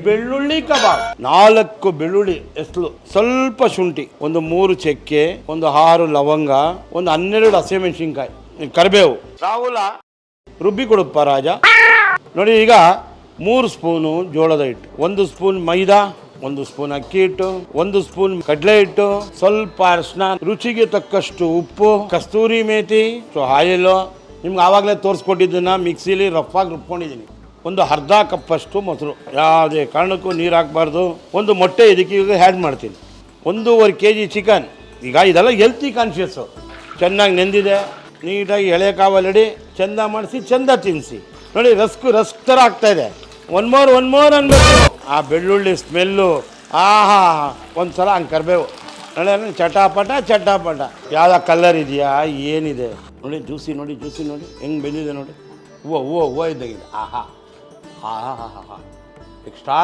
ಬೆಳ್ಳುಳ್ಳಿ ಕಬಾಬ್ 4 ಬೆಳ್ಳುಳ್ಳಿ ಎಸ್ಲು, ಸ್ವಲ್ಪ ಶುಂಠಿ, ಒಂದು 3 ಚಕ್ಕೆ, ಒಂದು 6 ಲವಂಗ, ಒಂದು 12 ಹಸಿಮೆಣಸಿನ್ಕಾಯಿ, ಕರಿಬೇವು. ರಾಹುಲ ರುಬ್ಬಿ ಕೊಡುತ್ತಪ್ಪ ರಾಜ. ನೋಡಿ, ಈಗ 3 ಸ್ಪೂನು ಜೋಳದ ಹಿಟ್ಟು, 1 ಸ್ಪೂನ್ ಮೈದಾ, 1 ಸ್ಪೂನ್ ಅಕ್ಕಿ ಹಿಟ್ಟು, 1 ಸ್ಪೂನ್ ಕಡಲೆ ಹಿಟ್ಟು, ಸ್ವಲ್ಪ ಅರಿಶಿನ, ರುಚಿಗೆ ತಕ್ಕಷ್ಟು ಉಪ್ಪು, ಕಸ್ತೂರಿ ಮೇಥಿ, ಆಯಿಲ್. ನಿಮ್ಗೆ ಆವಾಗಲೇ ತೋರಿಸ್ಕೊಟ್ಟಿದ್ದನ್ನ ಮಿಕ್ಸಿಲಿ ರಫಾಗಿ ರುಬ್ಕೊಂಡಿದ್ದೀನಿ. ಒಂದು ಅರ್ಧ ಕಪ್ಪಷ್ಟು ಮೊಸರು, ಯಾವುದೇ ಕಾರಣಕ್ಕೂ ನೀರು ಹಾಕಬಾರ್ದು. ಒಂದು ಮೊಟ್ಟೆ ಇದಕ್ಕೆ ಈಗ ಆ್ಯಡ್ ಮಾಡ್ತೀನಿ. 1.5 kg ಚಿಕನ್. ಈಗ ಇದೆಲ್ಲ ಹೆಲ್ತಿ ಕಾನ್ಷಿಯಸ್ಸು. ಚೆನ್ನಾಗಿ ನೆಂದಿದೆ, ನೀಟಾಗಿ ಎಳೆ ಕಾವಲಿಡಿ, ಚೆಂದ ಮಾಡಿಸಿ, ಚೆಂದ ತಿನ್ನಿಸಿ. ನೋಡಿ, ರಸ್ಕ್ ಥರ ಆಗ್ತಾಯಿದೆ. ಒನ್ ಮೋರ್ ಅನ್ಬೇಕು. ಆ ಬೆಳ್ಳುಳ್ಳಿ ಸ್ಮೆಲ್ಲು, ಆಹಾ, ಒಂದು ಸಲ ಹಂಗೆ ಕರಿಬೇವು. ನೋಡಿ, ಚಟಾಪಟ. ಯಾವ್ದು ಕಲರ್ ಇದೆಯಾ, ಏನಿದೆ ನೋಡಿ, ಜ್ಯೂಸಿ ನೋಡಿ ಹೆಂಗೆ ಬೆಂದಿದೆ ನೋಡಿ. ಹೂವು ಇದ್ದಾಗಿದೆ. ಆಹಾ ಎಕ್ಸ್ಟ್ರಾ.